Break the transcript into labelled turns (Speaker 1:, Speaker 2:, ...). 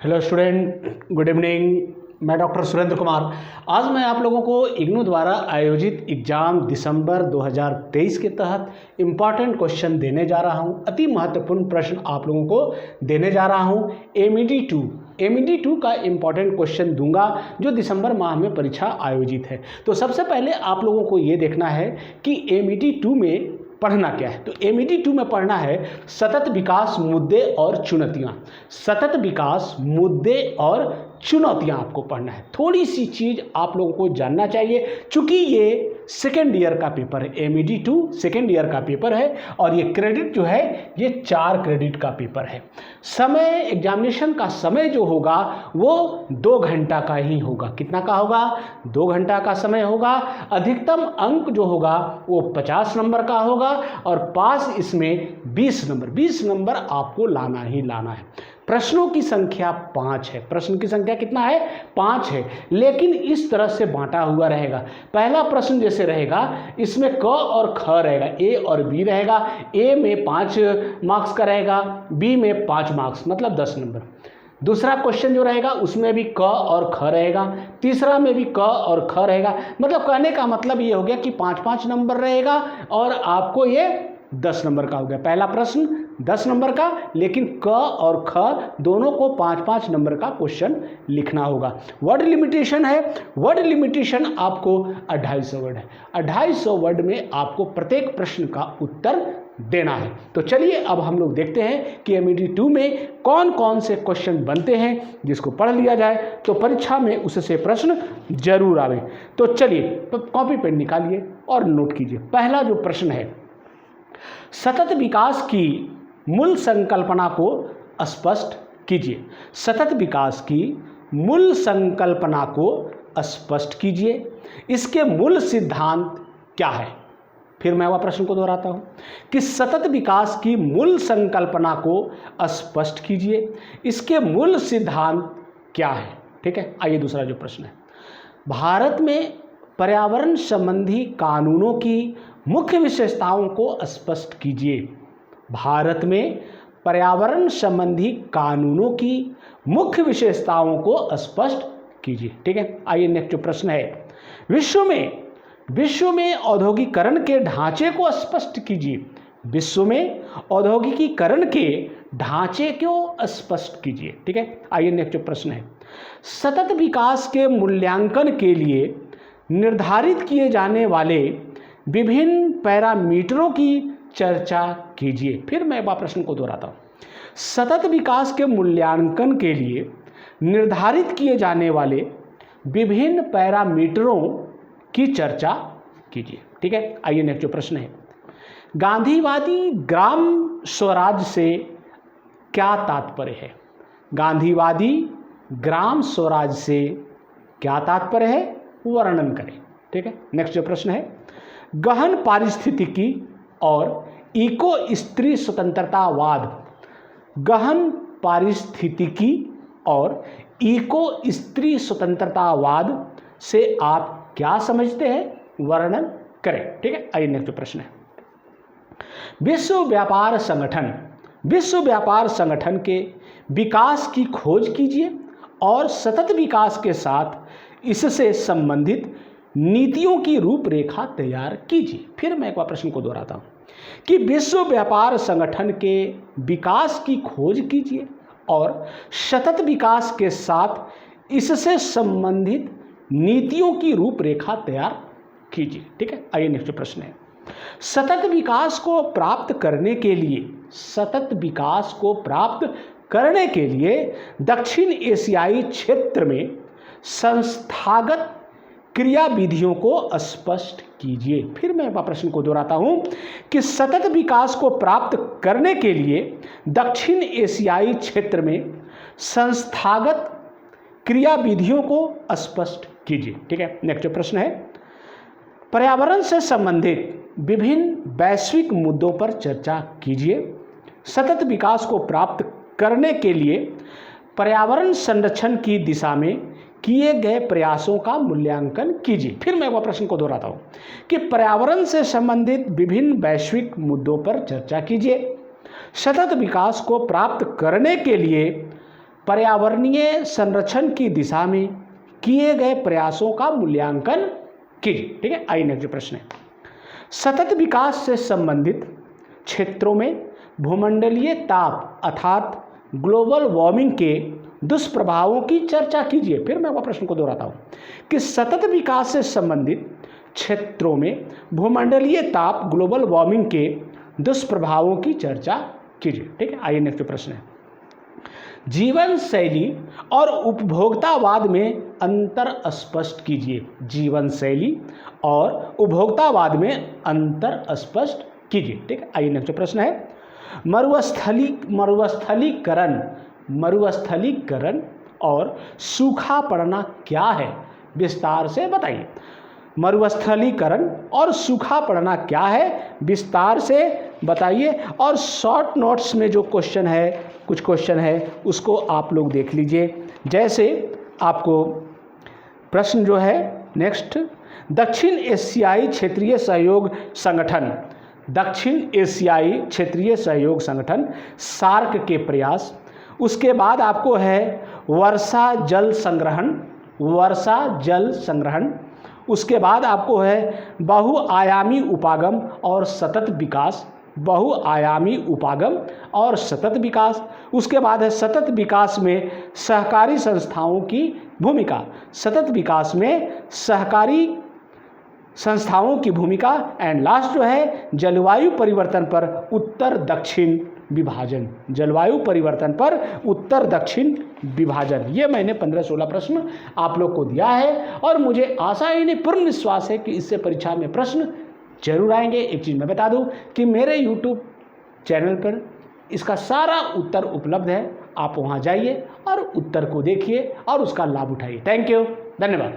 Speaker 1: Hello student, good evening. मैं doctor Surendra Kumar. आज मैं आप लोगों को इग्नू द्वारा आयोजित एग्ज़ाम दिसंबर 2023 के तहत इम्पॉर्टेंट क्वेश्चन देने जा रहा हूं। अति महत्वपूर्ण प्रश्न आप लोगों को देने जा रहा हूं। एमईडी 2 का इम्पॉर्टेंट क्वेश्चन दूंगा जो दिसंबर माह में परीक्षा आयोजित है। तो सबसे पहले आप लोगों को ये देखना है कि एमईडी 2 में पढ़ना क्या है। तो एमईडी 2 में पढ़ना है सतत विकास मुद्दे और चुनौतियां। सतत विकास मुद्दे और चुनौतियां आपको पढ़ना है। थोड़ी सी चीज आप लोगों को जानना चाहिए, चूंकि ये सेकेंड ईयर का पेपर है। एमईडी 2 सेकेंड ईयर का पेपर है और ये क्रेडिट जो है ये 4 क्रेडिट का पेपर है। समय, एग्जामिनेशन का समय जो होगा वो 2 घंटा का ही होगा। कितना का होगा? 2 घंटा का समय होगा। अधिकतम अंक जो होगा वो 50 नंबर का होगा और पास इसमें 20 नंबर आपको लाना ही लाना है। प्रश्नों की संख्या 5 है। प्रश्न की संख्या कितना है? 5 है, लेकिन इस तरह से बांटा हुआ रहेगा। पहला प्रश्न जैसे रहेगा इसमें क और ख रहेगा, ए और बी रहेगा। ए में 5 मार्क्स का रहेगा, बी में 5 मार्क्स मतलब 10 नंबर। दूसरा क्वेश्चन जो रहेगा उसमें भी क और ख रहेगा, तीसरा में भी क और ख रहेगा। मतलब कहने का मतलब ये हो गया कि 5-5 नंबर रहेगा और आपको ये 10 नंबर का हो गया। पहला प्रश्न 10 नंबर का, लेकिन क और ख दोनों को 5-5 नंबर का क्वेश्चन लिखना होगा। वर्ड लिमिटेशन है। वर्ड लिमिटेशन आपको 250 वर्ड है। 250 वर्ड में आपको प्रत्येक प्रश्न का उत्तर देना है। तो चलिए अब हम लोग देखते हैं कि एमईडी 2 में कौन कौन से क्वेश्चन बनते हैं जिसको पढ़ लिया जाए तो परीक्षा में उससे प्रश्न जरूर आवे। तो चलिए कॉपी पेन निकालिए और नोट कीजिए। पहला जो प्रश्न है, सतत विकास की मूल संकल्पना को स्पष्ट कीजिए। सतत विकास की मूल संकल्पना को स्पष्ट कीजिए। इसके मूल सिद्धांत क्या है? फिर मैं वह प्रश्न को दोहराता हूं कि सतत विकास की मूल संकल्पना को स्पष्ट कीजिए। इसके मूल सिद्धांत क्या है? ठीक है, आइए दूसरा जो प्रश्न है, भारत में पर्यावरण संबंधी कानूनों की मुख्य विशेषताओं को स्पष्ट कीजिए। भारत में पर्यावरण संबंधी कानूनों की मुख्य विशेषताओं को स्पष्ट कीजिए। ठीक है, आइए नेक्स्ट जो प्रश्न है, विश्व में औद्योगिकीकरण के ढांचे को स्पष्ट कीजिए। विश्व में औद्योगिकीकरण के ढांचे को स्पष्ट कीजिए। ठीक है, आइए नेक्स्ट जो प्रश्न है, सतत विकास के मूल्यांकन के लिए निर्धारित किए जाने वाले विभिन्न पैरामीटरों की चर्चा कीजिए। फिर मैं वह प्रश्न को दोहराता हूं, सतत विकास के मूल्यांकन के लिए निर्धारित किए जाने वाले विभिन्न पैरामीटरों की चर्चा कीजिए। ठीक है, आइए नेक्स्ट जो प्रश्न है, गांधीवादी ग्राम स्वराज से क्या तात्पर्य है? गांधीवादी ग्राम स्वराज से क्या तात्पर्य है? वर्णन करें। ठीक है, नेक्स्ट जो प्रश्न है, गहन पारिस्थितिकी और इको स्त्री स्वतंत्रतावाद। गहन पारिस्थितिकी और इको स्त्री स्वतंत्रतावाद से आप क्या समझते हैं? वर्णन करें। ठीक है, आइए नेक्स्ट प्रश्न है, विश्व व्यापार संगठन के विकास की खोज कीजिए और सतत विकास के साथ इससे संबंधित नीतियों की रूपरेखा तैयार कीजिए। फिर मैं एक बार प्रश्न को दोहराता हूं कि विश्व व्यापार संगठन के विकास की खोज कीजिए और सतत विकास के साथ इससे संबंधित नीतियों की रूपरेखा तैयार कीजिए। ठीक है, आइए नेक्स्ट प्रश्न है, सतत विकास को प्राप्त करने के लिए दक्षिण एशियाई क्षेत्र में संस्थागत क्रियाविधियों को स्पष्ट कीजिए। फिर मैं प्रश्न को दोहराता हूं कि सतत विकास को प्राप्त करने के लिए दक्षिण एशियाई क्षेत्र में संस्थागत क्रियाविधियों को स्पष्ट कीजिए। ठीक है, नेक्स्ट प्रश्न है, पर्यावरण से संबंधित विभिन्न वैश्विक मुद्दों पर चर्चा कीजिए। सतत विकास को प्राप्त करने के लिए पर्यावरण संरक्षण की दिशा में किए गए प्रयासों का मूल्यांकन कीजिए। फिर मैं वह प्रश्न को दोहराता हूं कि पर्यावरण से संबंधित विभिन्न वैश्विक मुद्दों पर चर्चा कीजिए। सतत विकास को प्राप्त करने के लिए पर्यावरणीय संरक्षण की दिशा में किए गए प्रयासों का मूल्यांकन कीजिए। ठीक है, आइए नेक्स्ट प्रश्न है। सतत विकास से संबंधित क्षेत्रों में भूमंडलीय ताप अर्थात ग्लोबल वार्मिंग के दुष्प्रभावों की चर्चा कीजिए। फिर मैं प्रश्न को दोहराता हूँ कि सतत विकास से संबंधित क्षेत्रों में भूमंडलीय ताप ग्लोबल वार्मिंग के दुष्प्रभावों की चर्चा कीजिए। ठीक है, आइए नेक्स्ट प्रश्न है। जीवन शैली और उपभोक्तावाद में अंतर स्पष्ट कीजिए। जीवन शैली और उपभोक्तावाद में अंतर स्पष्ट कीजिए। ठीक है, आइए नेक्स्ट प्रश्न है। मरुस्थलीकरण और सूखा पड़ना क्या है, विस्तार से बताइए। मरुस्थलीकरण और सूखा पड़ना क्या है, विस्तार से बताइए। और शॉर्ट नोट्स में जो क्वेश्चन है, कुछ क्वेश्चन है उसको आप लोग देख लीजिए। जैसे आपको प्रश्न जो है नेक्स्ट, दक्षिण एशियाई क्षेत्रीय सहयोग संगठन सार्क के प्रयास। उसके बाद आपको है वर्षा जल संग्रहण। उसके बाद आपको है बहुआयामी उपागम और सतत विकास। उसके बाद है सतत विकास में सहकारी संस्थाओं की भूमिका। एंड लास्ट जो है जलवायु परिवर्तन पर उत्तर दक्षिण विभाजन। ये मैंने 15-16 प्रश्न आप लोग को दिया है और मुझे आशा ही नहीं पूर्ण विश्वास है कि इससे परीक्षा में प्रश्न जरूर आएंगे। एक चीज़ मैं बता दूं कि मेरे YouTube चैनल पर इसका सारा उत्तर उपलब्ध है। आप वहां जाइए और उत्तर को देखिए और उसका लाभ उठाइए। थैंक यू, धन्यवाद।